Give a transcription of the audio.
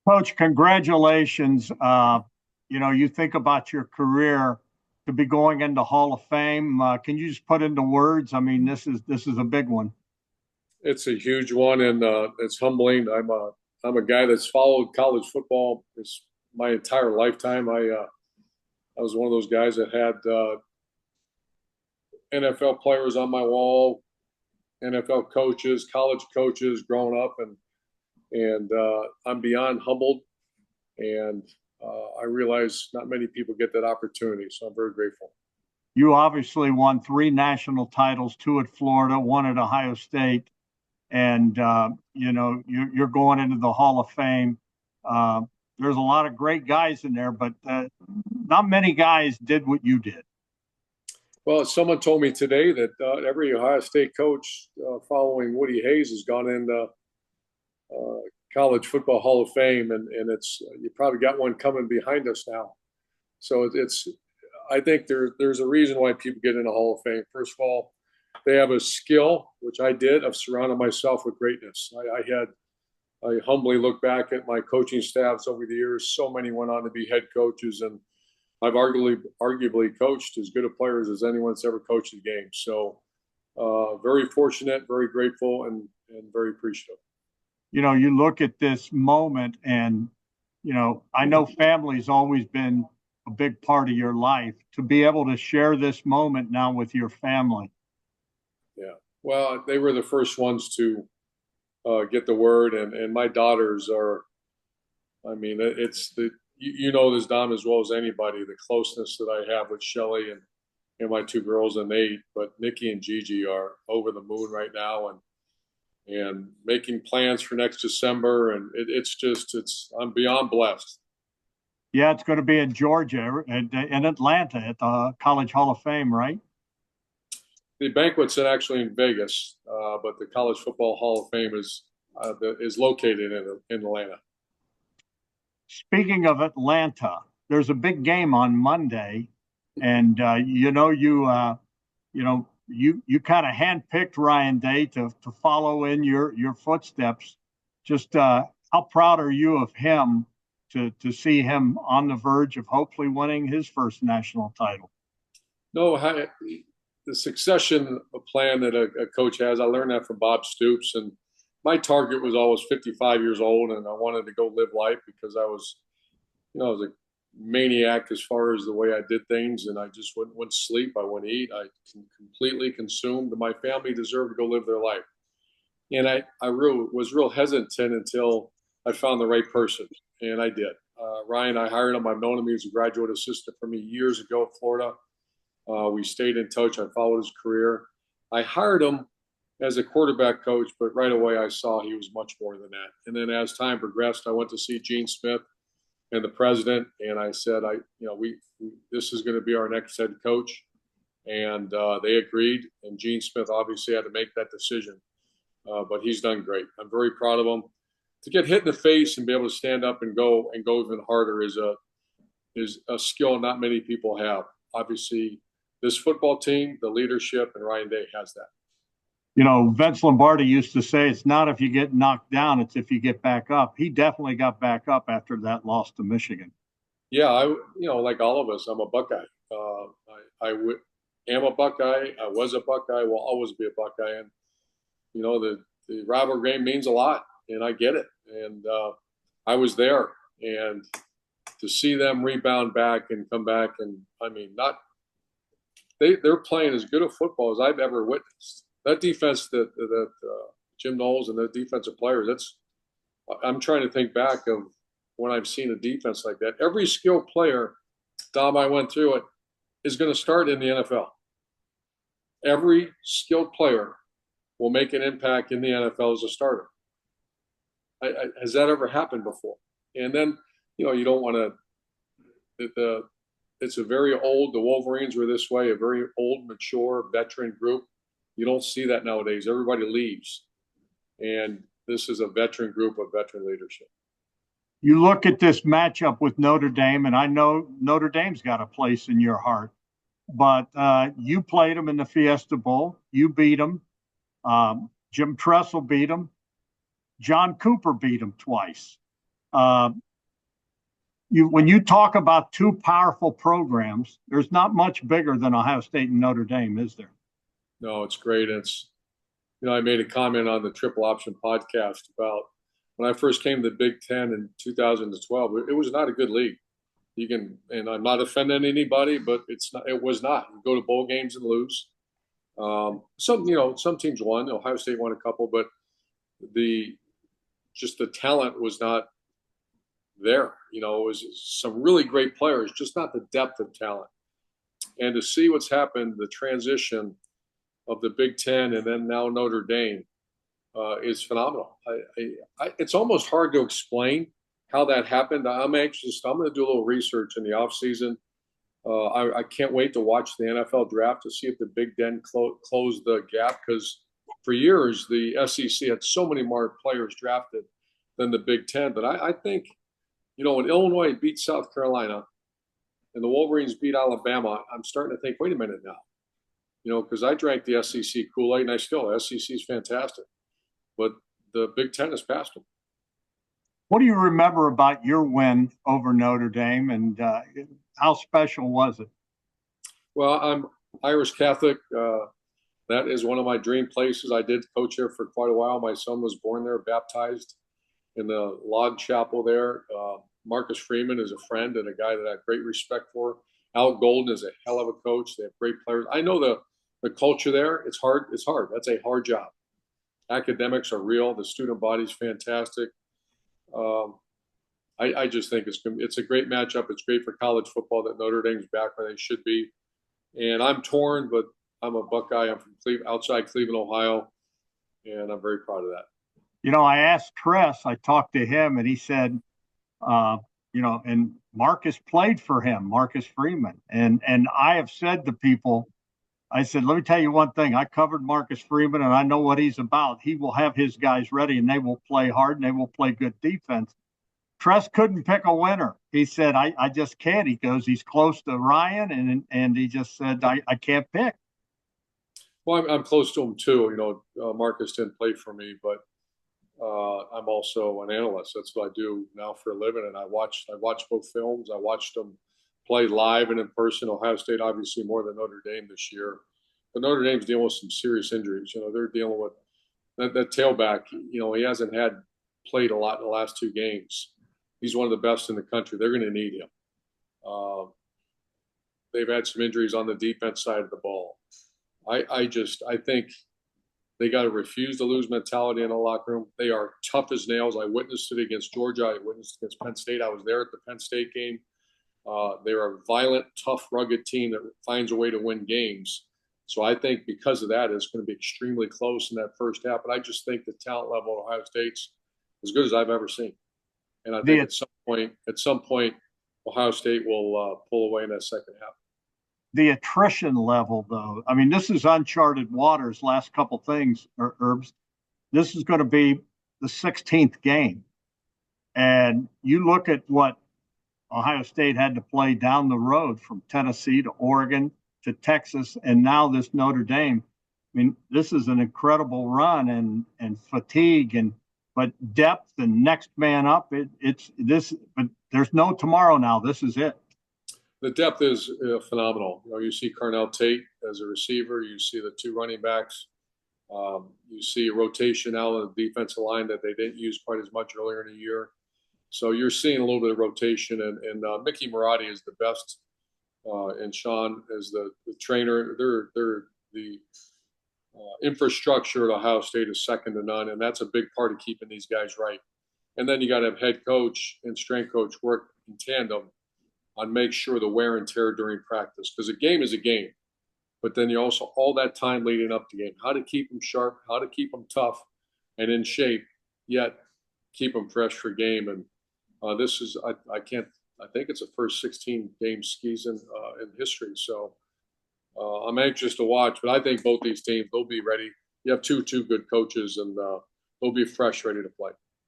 Coach, congratulations. You think about your career to be going into Hall of Fame. Can you just put into words? I mean, this is a big one. It's a huge one, and it's humbling. I'm a guy that's followed college football my entire lifetime. I was one of those guys that had NFL players on my wall, NFL coaches, college coaches growing up, and I'm beyond humbled, and I realize not many people get that opportunity, so I'm very grateful. You obviously won three national titles, two at Florida, one at Ohio State, and you're going into the Hall of Fame. Uh, there's a lot of great guys in there, but not many guys did what you did. Well, someone told me today that every Ohio State coach following Woody Hayes has gone into College Football Hall of Fame, and it's you probably got one coming behind us now. So it's I think there's a reason why people get into Hall of Fame. First of all, they have a skill, which I did, of surrounding myself with greatness. I humbly look back at my coaching staffs over the years. So many went on to be head coaches, and I've arguably coached as good a players as anyone that's ever coached a game. So very fortunate, very grateful, and very appreciative. You look at this moment, and I know family's always been a big part of your life. To be able to share this moment now with your family. Yeah, well, they were the first ones to get the word, and my daughters are. I mean, it's you know this, Dom, as well as anybody, the closeness that I have with Shelly and my two girls and Nate, but Nikki and Gigi are over the moon right now, and making plans for next December, and I'm beyond blessed. Yeah, it's going to be in Georgia and in Atlanta at the College Hall of Fame, right? The banquet's actually in Vegas, but the College Football Hall of Fame is located in Atlanta. Speaking of Atlanta, there's a big game on Monday, and you kind of handpicked Ryan Day to follow in your footsteps. Just how proud are you of him to see him on the verge of hopefully winning his first national title? No, the succession plan that a coach has, I learned that from Bob Stoops, and my target was always 55 years old, and I wanted to go live life because I was a maniac as far as the way I did things, and I just wouldn't sleep. I wouldn't eat. I completely consumed. My family deserved to go live their life, and I was real hesitant until I found the right person, and I did. Ryan, I hired him. I've known him. He was a graduate assistant for me years ago at Florida. We stayed in touch. I followed his career. I hired him as a quarterback coach, but right away I saw he was much more than that. And then as time progressed, I went to see Gene Smith and the president, and I said, this is going to be our next head coach, and they agreed. And Gene Smith obviously had to make that decision, but he's done great. I'm very proud of him. To get hit in the face and be able to stand up and go even harder is a skill not many people have. Obviously, this football team, the leadership, and Ryan Day has that. Vince Lombardi used to say, it's not if you get knocked down, it's if you get back up. He definitely got back up after that loss to Michigan. Yeah, like all of us, I'm a Buckeye. I am a Buckeye. I was a Buckeye. Will always be a Buckeye. And the rivalry game means a lot, and I get it. And I was there, and to see them rebound back and come back, and I mean, they're playing as good a football as I've ever witnessed. That defense that Jim Knowles and the defensive players, I'm trying to think back of when I've seen a defense like that. Every skilled player, Dom, I went through it, is going to start in the NFL. Every skilled player will make an impact in the NFL as a starter. Has that ever happened before? And then, you don't want to it's a very old, the Wolverines were this way, a very old, mature, veteran group. You don't see that nowadays. Everybody leaves. And this is a veteran group of veteran leadership. You look at this matchup with Notre Dame, and I know Notre Dame's got a place in your heart, but you played them in the Fiesta Bowl. You beat them. Jim Tressel beat them. John Cooper beat them twice. Uh, when you talk about two powerful programs, there's not much bigger than Ohio State and Notre Dame, is there? No, it's great. It's, I made a comment on the Triple Option podcast about when I first came to the Big Ten in 2012. It was not a good league. You can, and I'm not offending anybody, but it was not. You go to bowl games and lose. Some teams won. Ohio State won a couple, but the talent was not there. It was some really great players, just not the depth of talent. And to see what's happened, the transition of the Big Ten and then now Notre Dame is phenomenal. It's almost hard to explain how that happened. I'm anxious. I'm going to do a little research in the offseason. I can't wait to watch the NFL draft to see if the Big Ten closed the gap, because for years the SEC had so many more players drafted than the Big Ten. But I think, when Illinois beat South Carolina and the Wolverines beat Alabama, I'm starting to think, wait a minute now, because I drank the SEC Kool-Aid, and I still, SEC is fantastic, but the Big Ten has passed them. What do you remember about your win over Notre Dame, and how special was it? Well, I'm Irish Catholic. That is one of my dream places. I did coach there for quite a while. My son was born there, baptized in the log chapel there. Marcus Freeman is a friend and a guy that I have great respect for. Al Golden is a hell of a coach. They have great players. I know the culture there. It's hard. It's hard. That's a hard job. Academics are real. The student body is fantastic. I just think it's a great matchup. It's great for college football that Notre Dame's back where they should be. And I'm torn, but I'm a Buckeye. I'm from outside Cleveland, Ohio, and I'm very proud of that. I asked Tress, I talked to him, and he said, and Marcus played for him, Marcus Freeman. And I have said to people, I said, let me tell you one thing. I covered Marcus Freeman, and I know what he's about. He will have his guys ready, and they will play hard, and they will play good defense. Tress couldn't pick a winner. He said, I just can't. He goes, he's close to Ryan, and he just said, I can't pick. Well, I'm close to him too. Marcus didn't play for me, but I'm also an analyst. That's what I do now for a living, and I watch both films. I watched them play live and in person. Ohio State obviously more than Notre Dame this year, but Notre Dame's dealing with some serious injuries. They're dealing with that tailback. He hasn't played a lot in the last two games. He's one of the best in the country. They're going to need him. They've had some injuries on the defense side of the ball. I think they got to refuse to lose mentality in the locker room. They are tough as nails. I witnessed it against Georgia. I witnessed it against Penn State. I was there at the Penn State game. They're a violent, tough, rugged team that finds a way to win games. So I think because of that, it's going to be extremely close in that first half. But I just think the talent level of Ohio State's as good as I've ever seen. And I think at some point, Ohio State will pull away in that second half. The attrition level, though, I mean, this is uncharted waters. Last couple things, Herbs. This is going to be the 16th game. And you look at what Ohio State had to play down the road from Tennessee to Oregon to Texas, and now this Notre Dame. I mean, this is an incredible run and fatigue, but depth and next man up. It's this, but there's no tomorrow now. This is it. The depth is phenomenal. You see Carnell Tate as a receiver. You see the two running backs. You see a rotation out on the defensive line that they didn't use quite as much earlier in the year. So you're seeing a little bit of rotation, and Mickey Marotti is the best, and Sean is the trainer. They're the infrastructure at Ohio State is second to none, and that's a big part of keeping these guys right. And then you got to have head coach and strength coach work in tandem on make sure the wear and tear during practice, because a game is a game. But then you also all that time leading up to the game, how to keep them sharp, how to keep them tough and in shape, yet keep them fresh for game. And this is I think it's the first 16 game season in history. So I'm anxious to watch, but I think both these teams, they'll be ready. You have two good coaches, and they'll be fresh, ready to play.